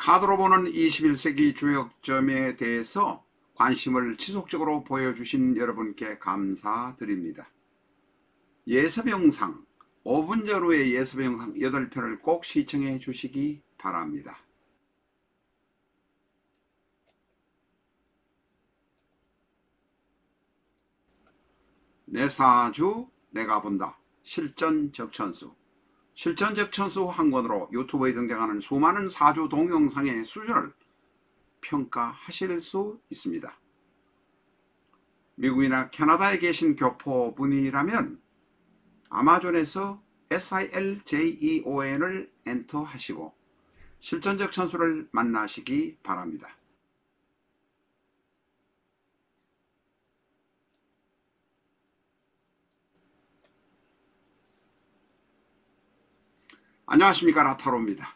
카드로 보는 21세기 주역점에 대해서 관심을 지속적으로 보여주신 여러분께 감사드립니다. 예습 영상, 5분 전후의 예습 영상 8편을 꼭 시청해 주시기 바랍니다. 내 사주 내가 본다. 실전 적천수. 실전 적천수 한 권으로 유튜브에 등장하는 수많은 사주 동영상의 수준을 평가하실 수 있습니다. 미국이나 캐나다에 계신 교포분이라면 아마존에서 SILJEON을 엔터하시고 실전 적천수를 만나시기 바랍니다. 안녕하십니까, 라타로입니다.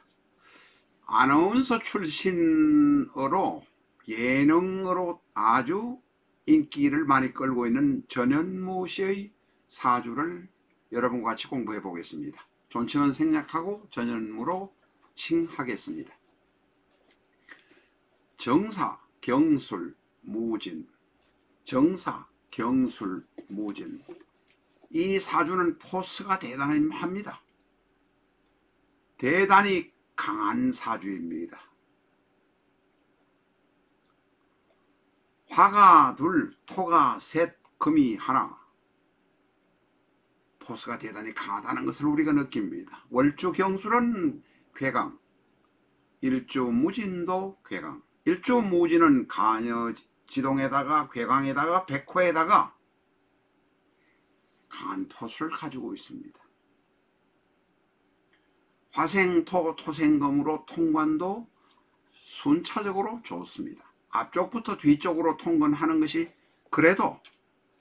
아나운서 출신으로 예능으로 아주 인기를 많이 끌고 있는 전현무 씨의 사주를 여러분과 같이 공부해 보겠습니다. 존칭은 생략하고 전현무로 칭하겠습니다. 정사, 경술, 무진. 정사, 경술, 무진. 이 사주는 포스가 대단합니다. 대단히 강한 사주입니다. 화가 둘, 토가 셋, 금이 하나. 포스가 대단히 강하다는 것을 우리가 느낍니다. 월주 경술은 괴강, 일주 무진도 괴강. 일주 무진은 간여 지동에다가 괴강에다가 백호에다가 강한 포스를 가지고 있습니다. 화생토, 토생금으로 통관도 순차적으로 좋습니다. 앞쪽부터 뒤쪽으로 통관하는 것이 그래도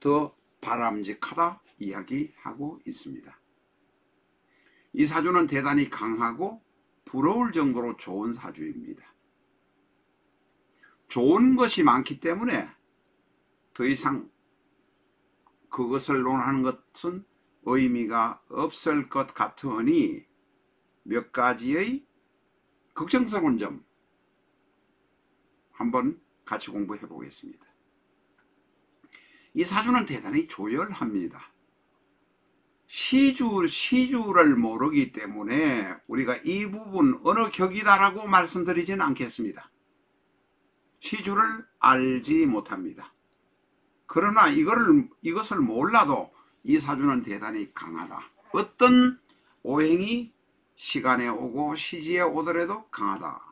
더 바람직하다 이야기하고 있습니다. 이 사주는 대단히 강하고 부러울 정도로 좋은 사주입니다. 좋은 것이 많기 때문에 더 이상 그것을 논하는 것은 의미가 없을 것 같으니 몇 가지의 걱정스러운 점 한번 같이 공부해 보겠습니다. 이 사주는 대단히 조열합니다. 시주를 모르기 때문에 우리가 이 부분 어느 격이다라고 말씀드리지는 않겠습니다. 시주를 알지 못합니다. 그러나 이것을 몰라도 이 사주는 대단히 강하다. 어떤 오행이 시간에 오고 시지에 오더라도 강하다.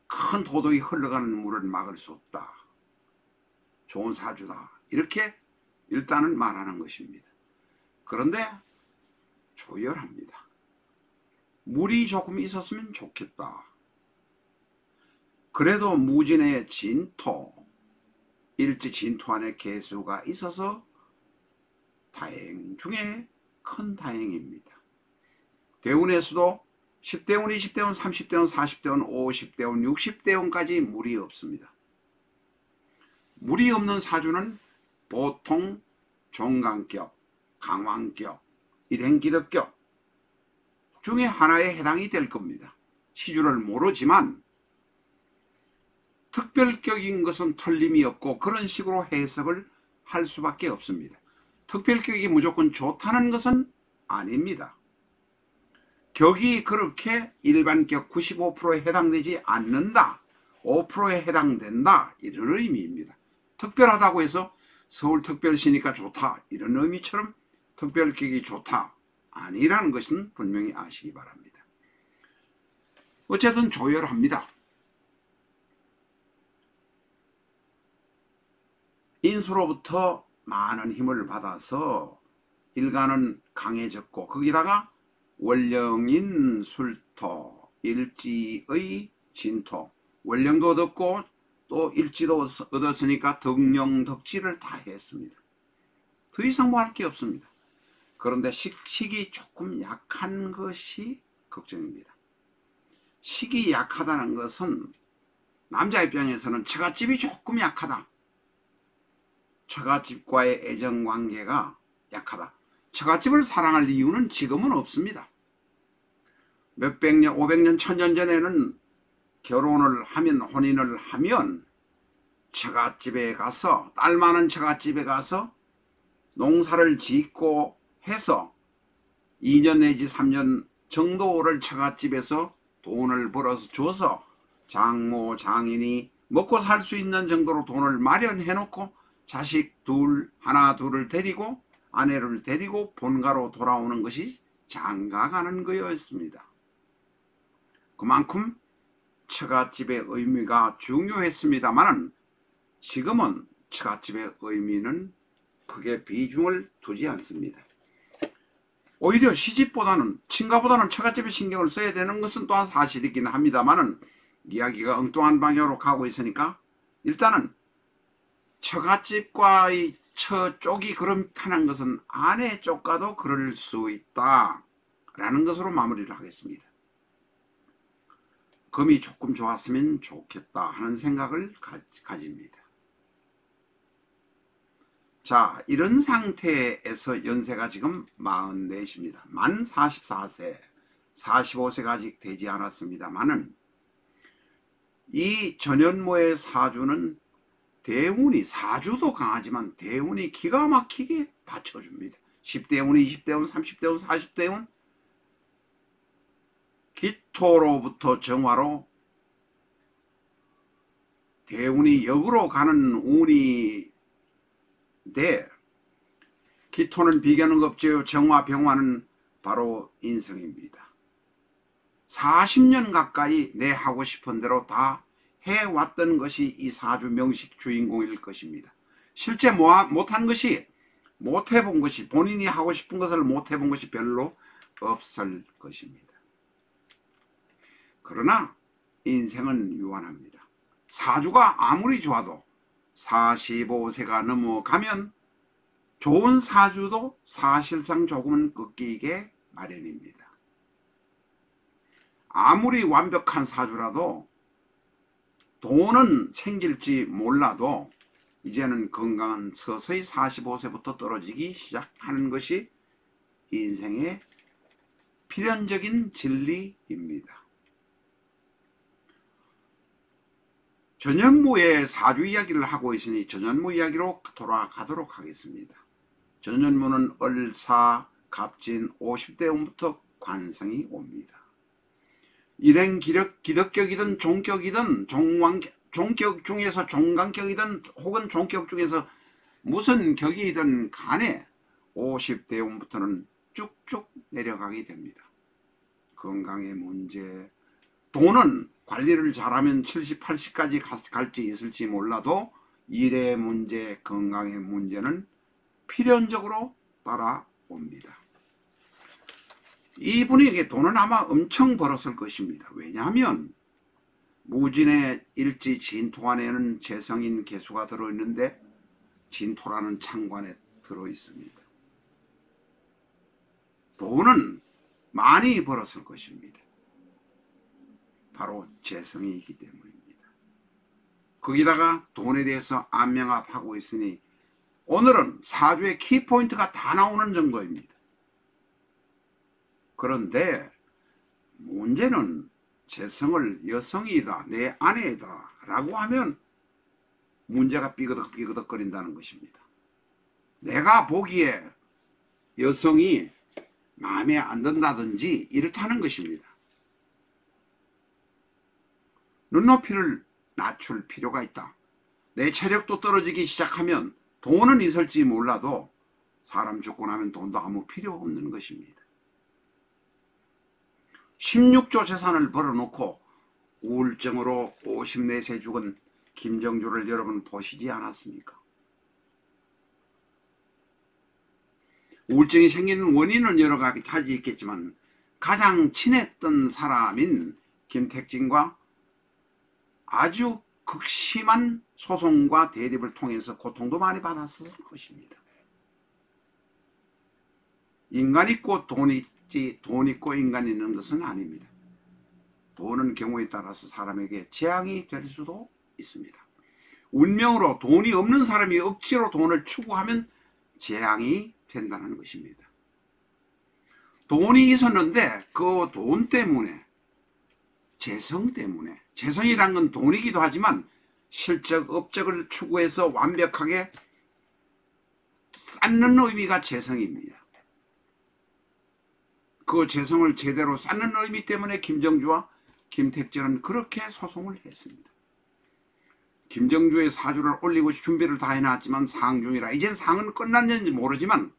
큰 도덕이 흘러가는 물을 막을 수 없다. 좋은 사주다. 이렇게 일단은 말하는 것입니다. 그런데 조열합니다. 물이 조금 있었으면 좋겠다. 그래도 무진의 진토, 일지 진토 안에 개수가 있어서 다행 중에 큰 다행입니다. 대운에서도 10대운, 20대운, 30대운, 40대운, 50대운, 60대운까지 물이 없습니다. 물이 없는 사주는 보통 종강격, 강왕격, 일행기덕격 중에 하나에 해당이 될 겁니다. 시주를 모르지만 특별격인 것은 틀림이 없고 그런 식으로 해석을 할 수밖에 없습니다. 특별격이 무조건 좋다는 것은 아닙니다. 격이 그렇게 일반격 95%에 해당되지 않는다, 5%에 해당된다, 이런 의미입니다. 특별하다고 해서 서울특별시니까 좋다, 이런 의미처럼 특별격이 좋다, 아니라는 것은 분명히 아시기 바랍니다. 어쨌든 조열합니다. 인수로부터 많은 힘을 받아서 일간은 강해졌고 거기다가 월령인 술토, 일지의 진토, 월령도 얻었고 또 일지도 얻었으니까 덕령덕지를 다 했습니다. 더 이상 뭐 할 게 없습니다. 그런데 식이 조금 약한 것이 걱정입니다. 식이 약하다는 것은 남자 입장에서는 처갓집이 조금 약하다. 처갓집과의 애정관계가 약하다. 처갓집을 사랑할 이유는 지금은 없습니다. 몇백 년, 500년, 1000년 전에는 결혼을 하면, 혼인을 하면 처갓집에 가서, 딸 많은 처갓집에 가서 농사를 짓고 해서 2년 내지 3년 정도를 처갓집에서 돈을 벌어서 줘서 장모, 장인이 먹고 살 수 있는 정도로 돈을 마련해 놓고 자식 하나 둘을 데리고 아내를 데리고 본가로 돌아오는 것이 장가가는 거였습니다. 그만큼 처갓집의 의미가 중요했습니다만 지금은 처갓집의 의미는 크게 비중을 두지 않습니다. 오히려 시집보다는, 친가보다는 처갓집에 신경을 써야 되는 것은 또한 사실이긴 합니다만은 이야기가 엉뚱한 방향으로 가고 있으니까 일단은 처갓집과의 처 쪽이 그렇다는 것은 아내 쪽과도 그럴 수 있다 라는 것으로 마무리를 하겠습니다. 금이 조금 좋았으면 좋겠다 하는 생각을 가집니다. 자, 이런 상태에서 연세가 지금 44입니다. 만 44세, 45세가 아직 되지 않았습니다만은 이 전현무의 사주는 대운이, 사주도 강하지만 대운이 기가 막히게 받쳐줍니다. 10대운, 20대운, 30대운, 40대운, 기토로부터 정화로 대운이 역으로 가는 운이 돼. 기토는 비교는 없죠. 정화, 병화는 바로 인성입니다. 40년 가까이 내 하고 싶은 대로 다 해왔던 것이 이 사주 명식 주인공일 것입니다. 실제 못한 것이, 못해본 것이, 본인이 하고 싶은 것을 못해본 것이 별로 없을 것입니다. 그러나 인생은 유한합니다. 사주가 아무리 좋아도 45세가 넘어가면 좋은 사주도 사실상 조금은 꺾이게 마련입니다. 아무리 완벽한 사주라도 돈은 생길지 몰라도 이제는 건강은 서서히 45세부터 떨어지기 시작하는 것이 인생의 필연적인 진리입니다. 전현무의 사주 이야기를 하고 있으니 전현무 이야기로 돌아가도록 하겠습니다. 전현무는 을사, 갑진, 50대운부터 관성이 옵니다. 일행 기덕격이든 종격이든 종격 중에서 종간격이든 혹은 종격 중에서 무슨 격이든 간에 50대운부터는 쭉쭉 내려가게 됩니다. 건강의 문제, 돈은 관리를 잘하면 70, 80까지 갈지 있을지 몰라도 일의 문제, 건강의 문제는 필연적으로 따라옵니다. 이분에게 돈은 아마 엄청 벌었을 것입니다. 왜냐하면 무진의 일지 진토관에는 재성인 개수가 들어있는데 진토라는 창관에 들어있습니다. 돈은 많이 벌었을 것입니다. 바로 재성이 있기 때문입니다. 거기다가 돈에 대해서 안명합하고 있으니 오늘은 사주의 키포인트가 다 나오는 정도입니다. 그런데 문제는 재성을 여성이다, 내 아내다 라고 하면 문제가 삐그덕 거린다는 것입니다. 내가 보기에 여성이 마음에 안 든다든지 이렇다는 것입니다. 눈높이를 낮출 필요가 있다. 내 체력도 떨어지기 시작하면 돈은 있을지 몰라도 사람 죽고 나면 돈도 아무 필요 없는 것입니다. 16조 재산을 벌어놓고 우울증으로 54세 죽은 김정주를 여러분 보시지 않았습니까? 우울증이 생기는 원인은 여러 가지 있겠지만 가장 친했던 사람인 김택진과 아주 극심한 소송과 대립을 통해서 고통도 많이 받았을 것입니다. 인간 있고 돈 있지, 돈 있고 인간 있는 것은 아닙니다. 돈은 경우에 따라서 사람에게 재앙이 될 수도 있습니다. 운명으로 돈이 없는 사람이 억지로 돈을 추구하면 재앙이 된다는 것입니다. 돈이 있었는데 그 돈 때문에, 재성 때문에, 재성이란 건 돈이기도 하지만 실적, 업적을 추구해서 완벽하게 쌓는 의미가 재성입니다. 그 재성을 제대로 쌓는 의미 때문에 김정주와 김택전은 그렇게 소송을 했습니다. 김정주의 사주를 올리고 준비를 다 해놨지만 상 중이라 이젠 상은 끝났는지 모르지만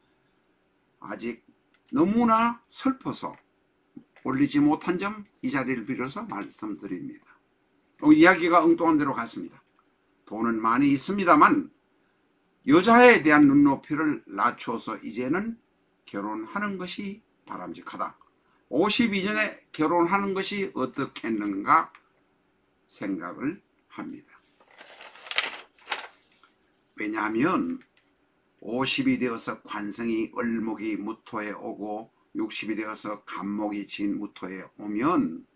아직 너무나 슬퍼서 올리지 못한 점 이 자리를 빌어서 말씀드립니다. 이야기가 엉뚱한 대로 갔습니다. 돈은 많이 있습니다만 여자에 대한 눈높이를 낮춰서 이제는 결혼하는 것이 바람직하다. 50 이전에 결혼하는 것이 어떻겠는가 생각을 합니다. 왜냐하면 50이 되어서 관성이 을목이 무토에 오고 60이 되어서 간목이 진 무토에 오면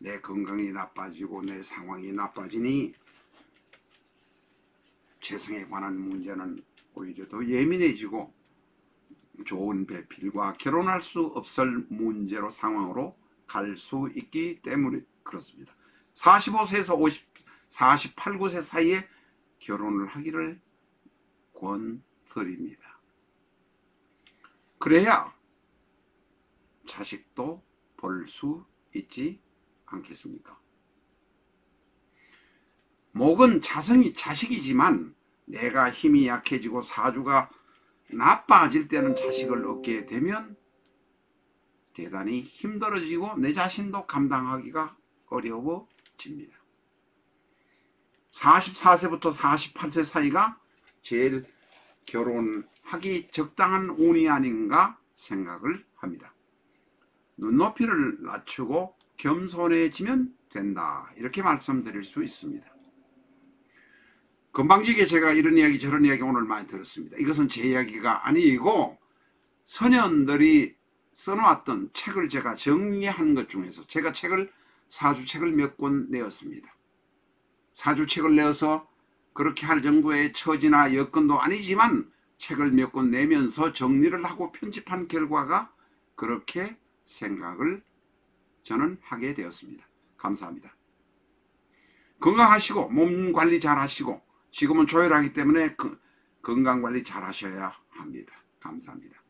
내 건강이 나빠지고 내 상황이 나빠지니 재성에 관한 문제는 오히려 더 예민해지고 좋은 배필과 결혼할 수 없을 문제로 상황으로 갈 수 있기 때문에 그렇습니다. 45세에서 48, 9세 사이에 결혼을 하기를 권드립니다. 그래야 자식도 볼 수 있지 않겠습니까? 목은 자식이지만 내가 힘이 약해지고 사주가 나빠질 때는 자식을 얻게 되면 대단히 힘들어지고 내 자신도 감당하기가 어려워집니다. 44세부터 48세 사이가 제일 결혼하기 적당한 운이 아닌가 생각을 합니다. 눈높이를 낮추고 겸손해지면 된다. 이렇게 말씀드릴 수 있습니다. 건방지게 제가 이런 이야기 저런 이야기 오늘 많이 들었습니다. 이것은 제 이야기가 아니고 선현들이 써놓았던 책을 제가 정리한 것 중에서 제가 사주책을 몇 권 내었습니다. 사주책을 내어서 그렇게 할 정도의 처지나 여건도 아니지만 책을 몇 권 내면서 정리를 하고 편집한 결과가 그렇게 생각을 저는 하게 되었습니다. 감사합니다. 건강하시고 몸 관리 잘 하시고 지금은 조혈하기 때문에 건강 관리 잘 하셔야 합니다. 감사합니다.